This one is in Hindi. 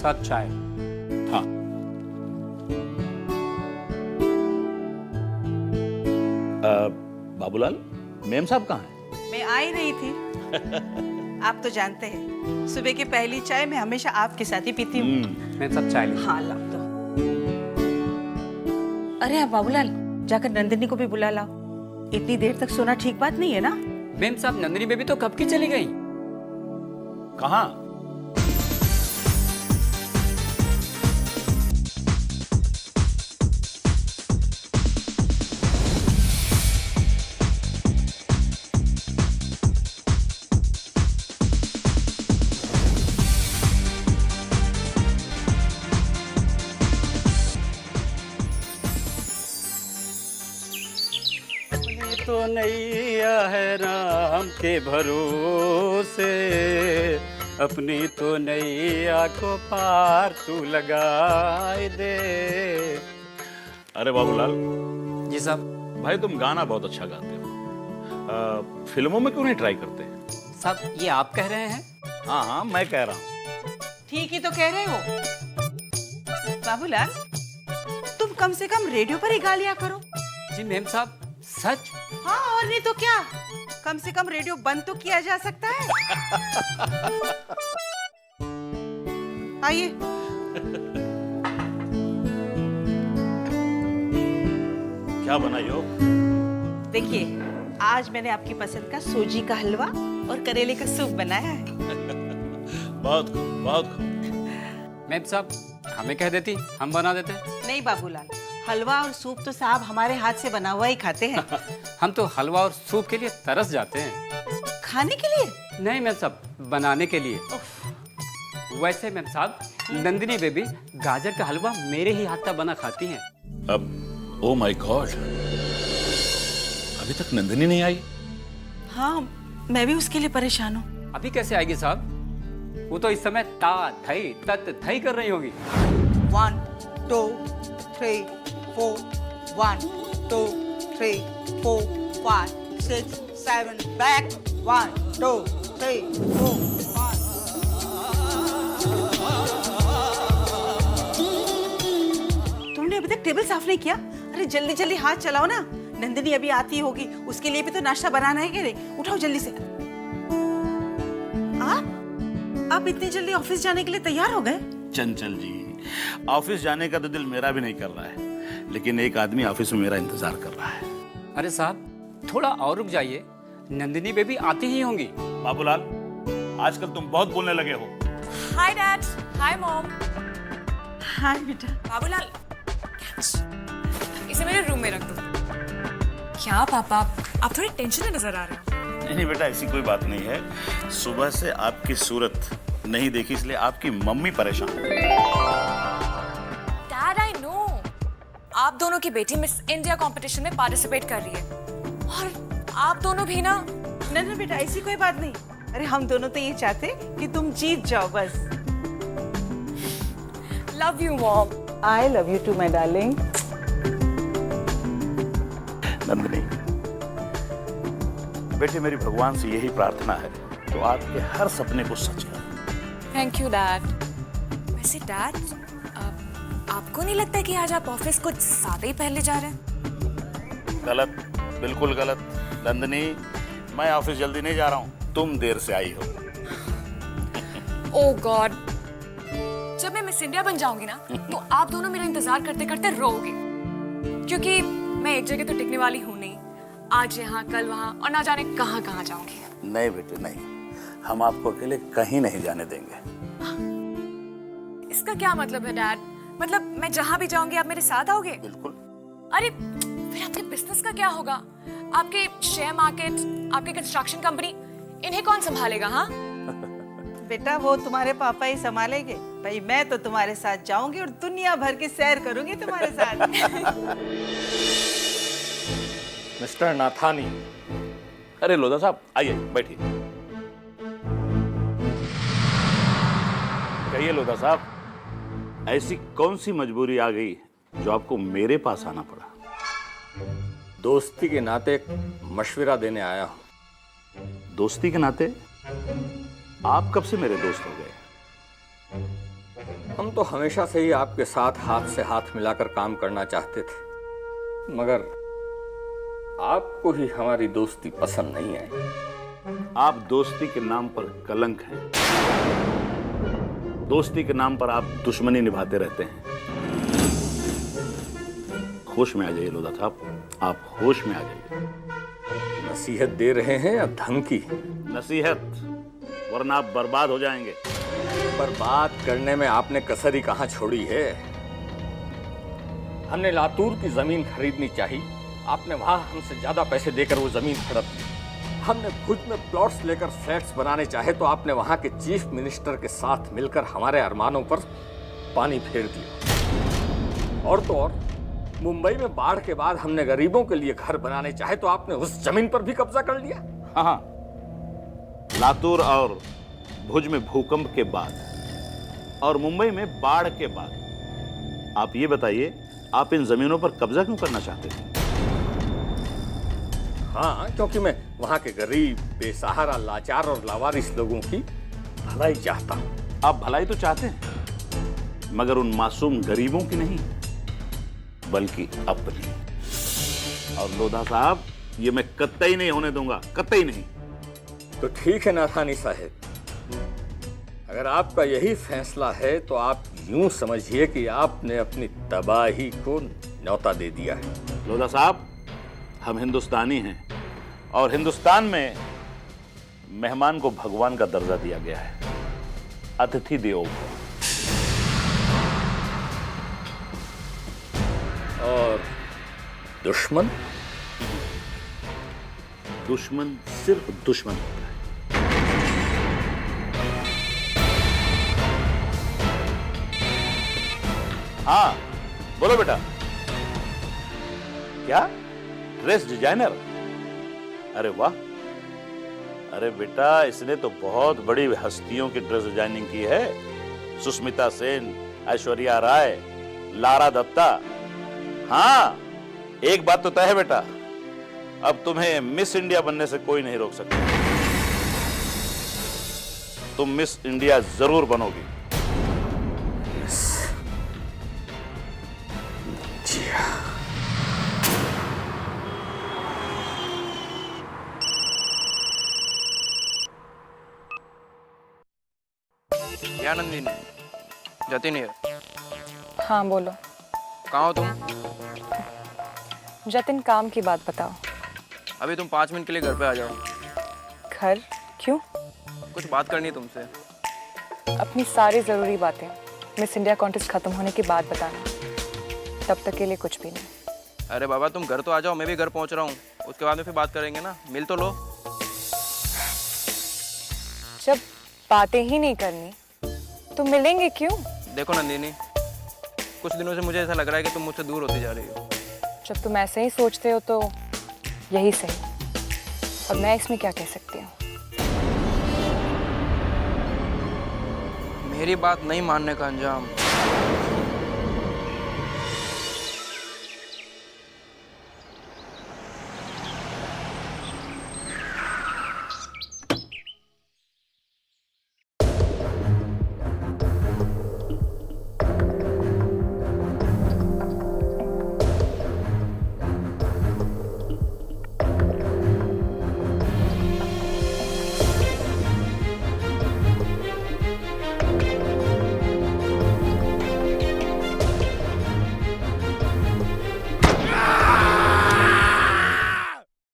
साथ चाय। हाँ। बाबूलाल, मेम साहब कहाँ हैं? मैं आ ही रही थी। आप तो जानते हैं सुबह की पहली चाय मैं हमेशा आपके साथ ही पीती हूँ। मैं सब चाय ली। हाँ ला दो। अरे आप बाबूलाल जाकर नंदिनी को भी बुला लाओ। इतनी देर तक सोना ठीक बात नहीं है ना। मैम साहब, नंदिनी बेबी तो कब की चली गई। कहाँ? तो नैया है राम के भरोसे, अपनी तो नैया को पार तू लगाए दे। अरे बाबूलाल, जी साहब। भाई तुम गाना बहुत अच्छा गाते हो, फिल्मों में क्यों नहीं ट्राई करते? साहब ये आप कह रहे हैं? हाँ हाँ, मैं कह रहा हूँ। ठीक ही तो कह रहे हो बाबूलाल। तुम कम से कम रेडियो पर ही गा लिया करो। जी मैम साहब, सच? हाँ और नहीं तो क्या, कम से कम रेडियो बंद तो किया जा सकता है। आइए। क्या बनाई हो? देखिए आज मैंने आपकी पसंद का सूजी का हलवा और करेले का सूप बनाया है। बहुत खूब, बहुत खूब। मैम साहब हमें कह देती, हम बना देते। नहीं बाबूलाल, हलवा और सूप तो साहब हमारे हाथ से बना हुआ ही खाते हैं। हम तो हलवा और सूप के लिए तरस जाते हैं। खाने के लिए? नहीं मैम साहब, बनाने के लिए। वैसे मैम साहब, नंदिनी बेबी गाजर का हलवा मेरे ही हाथ का बना खाती हैं। अब ओ माय गॉड, अभी तक नंदिनी नहीं आई? हाँ मैं भी उसके लिए परेशान हूँ। अभी कैसे आएगी साहब? वो तो इस समय ता थई तत थई कर रही होगी। 1 2 3 4 1 2 3 4 5 6 7 बैक 1 2 3 4 5। तुमने अभी तक टेबल साफ नहीं किया? अरे जल्दी जल्दी हाथ चलाओ ना, नंदिनी अभी आती होगी, उसके लिए भी तो नाश्ता बनाना है कि नहीं? उठाओ जल्दी से। आप इतनी जल्दी ऑफिस जाने के लिए तैयार हो गए? चंचल जी, ऑफिस जाने का तो दिल मेरा भी नहीं कर रहा है, लेकिन एक आदमी ऑफिस में मेरा इंतजार कर रहा है। अरे साहब थोड़ा और रुक जाइए, नंदिनी बेबी आती ही होंगी। बाबूलाल, आजकल तुम बहुत बोलने लगे हो। Hi dad, hi mom. हाँ बेटा। बाबूलाल, इसे मेरे रूम में रख दो। क्या पापा, आप थोड़े टेंशन में नजर आ रहे हो। नहीं बेटा, ऐसी कोई बात नहीं है। सुबह से आपकी सूरत नहीं देखी, इसलिए आपकी मम्मी परेशान है। डैड आई नो, आप दोनों की बेटी मिस इंडिया कंपटीशन में पार्टिसिपेट कर रही है और आप दोनों भी ना। ना बेटा ऐसी कोई बात नहीं। अरे हम दोनों तो ये चाहते कि तुम जीत जाओ बस। Love you mom. I love you too my darling. Nandini बेटे, मेरी भगवान से यही प्रार्थना है तो आपके हर सपने को सच कर। Thank you dad. वैसे डैड, आपको नहीं लगता कि आज आप ऑफिस कुछ ज्यादा ही पहले जा रहे हैं? गलत, बिल्कुल गलत। नंदिनी, मैं ऑफिस जल्दी नहीं जा रहा हूँ, तुम देर से आई हो। ओह गॉड, जब मैं मिस इंडिया बन जाऊंगी ना तो आप दोनों मेरा इंतजार करते करते रोओगे, क्योंकि मैं एक जगह तो टिकने वाली हूँ नहीं। आज यहाँ कल वहाँ और ना जाने कहाँ कहाँ जाऊंगी। नहीं बेटे नहीं, हम आपको अकेले कहीं नहीं जाने देंगे। इसका क्या मतलब है डैड? मतलब मैं जहाँ भी जाऊंगी आप मेरे साथ आओगे? बिल्कुल। अरे फिर आपके बिजनेस का क्या होगा? आपके शेयर मार्केट, आपकी कंस्ट्रक्शन कंपनी, इन्हें कौन संभालेगा? हाँ बेटा वो तुम्हारे पापा ही संभालेंगे। भाई मैं तो तुम्हारे साथ जाऊंगी और दुनिया भर की सैर करूंगी तुम्हारे साथ। मिस्टर नाथानी। अरे लोधा साहब आइए, बैठिए। कहिए लोधा साहब, ऐसी कौन सी मजबूरी आ गई जो आपको मेरे पास आना पड़ा? दोस्ती के नाते एक मशवरा देने आया हूं। दोस्ती के नाते? आप कब से मेरे दोस्त हो गए? हम तो हमेशा से ही आपके साथ हाथ से हाथ मिलाकर काम करना चाहते थे, मगर आपको ही हमारी दोस्ती पसंद नहीं आई। आप दोस्ती के नाम पर कलंक हैं। दोस्ती के नाम पर आप दुश्मनी निभाते रहते हैं। होश में आ जाइए लोधा साहब, आप होश में आ जाइए। नसीहत दे रहे हैं या धमकी? नसीहत, वरना आप बर्बाद हो जाएंगे। बर्बाद करने में आपने कसर ही कहां छोड़ी है। हमने लातूर की जमीन खरीदनी चाहिए, आपने वहां हमसे ज्यादा पैसे देकर वो जमीन खरीद ली। हमने भुज में प्लॉट्स लेकर फ्लैट्स बनाने चाहे तो आपने वहां के चीफ मिनिस्टर के साथ मिलकर हमारे अरमानों पर पानी फेर दिया। और तो और मुंबई में बाढ़ के बाद हमने गरीबों के लिए घर बनाने चाहे तो आपने उस जमीन पर भी कब्जा कर लिया। हाँ, लातूर और भुज में भूकंप के बाद और मुंबई में बाढ़ के बाद आप ये बताइए, आप इन जमीनों पर कब्जा क्यों करना चाहते थे? हाँ, क्योंकि मैं वहां के गरीब, बेसहारा, लाचार और लावारिस लोगों की भलाई चाहता हूं। आप भलाई तो चाहते हैं, मगर उन मासूम गरीबों की नहीं, बल्कि अपनी। और लोधा साहब, ये मैं कतई नहीं होने दूंगा, कतई नहीं। तो ठीक है नाथानी साहब, अगर आपका यही फैसला है तो आप यूं समझिए कि आपने अपनी तबाही को न्योता दे दिया है। लोधा साहब, हम हिंदुस्तानी हैं और हिंदुस्तान में मेहमान को भगवान का दर्जा दिया गया है। अतिथि देवो भव। और दुश्मन? दुश्मन सिर्फ दुश्मन होता है। हाँ, बोलो बेटा। क्या? Dress designer? अरे वाह! अरे बेटा, इसने तो बहुत बड़ी हस्तियों की ड्रेस डिजाइनिंग की है। सुष्मिता सेन, ऐश्वर्या राय, लारा दत्ता। हाँ, एक बात तो तय है बेटा, अब तुम्हें मिस इंडिया बनने से कोई नहीं रोक सकता। तुम मिस इंडिया जरूर बनोगी। क्या नंदिनी? जतिन है। हाँ बोलो। कहाँ हो तुम? जतिन, काम की बात बताओ। अभी तुम 5 मिनट के लिए घर पे आ जाओ। घर? क्यों? कुछ बात करनी है तुमसे। अपनी सारी ज़रूरी बातें मिस इंडिया कॉन्टेस्ट ख़त्म होने के बाद बताना, तब तक के लिए कुछ भी नहीं। अरे बाबा, तुम घर तो आ जाओ, मैं भी घर पहुँच रहा हूँ, उसके बाद में फिर बात करेंगे ना। मिल तो लो। जब बातें ही नहीं करनी तो मिलेंगे क्यों? देखो नंदिनी, कुछ दिनों से मुझे ऐसा लग रहा है कि तुम मुझसे दूर होती जा रही हो। जब तुम ऐसे ही सोचते हो तो यही सही, और मैं इसमें क्या कह सकती हूँ। मेरी बात नहीं मानने का अंजाम